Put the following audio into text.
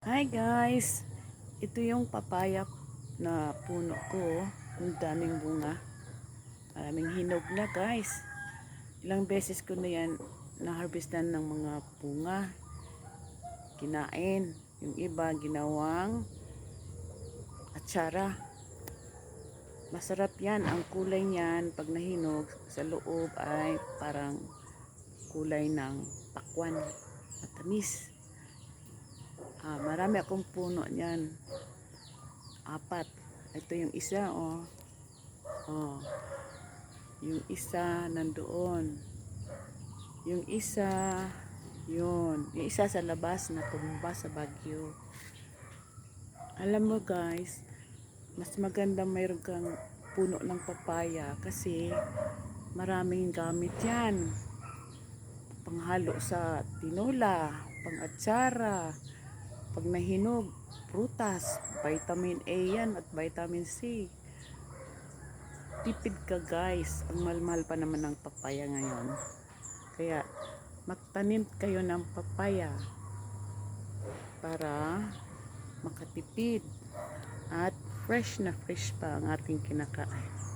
Hi guys! Ito yung papaya na puno ko. Ang daming bunga. Maraming hinog na guys. Ilang beses ko na yan na-harvestan ng mga bunga. Kinain. Yung iba ginawang atsara. Masarap yan. Ang kulay niyan pag nahinog sa loob ay parang kulay ng pakwan. Matamis. Marami akong puno niyan. 4. Ito yung isa, oh. Oh. Yung isa nandoon. Yung isa, yun. Yung isa sa labas na tumba sa Baguio. Alam mo guys, mas maganda mayroon kang puno ng papaya kasi maraming gamit yan. Panghalo sa tinola, pang-atsara, pag nahinog, prutas, vitamin A yan at vitamin C. Tipid ka guys, ang mahal-mahal pa naman ng papaya ngayon. Kaya magtanim kayo ng papaya para makatipid at fresh na fresh pa ang ating kinakain.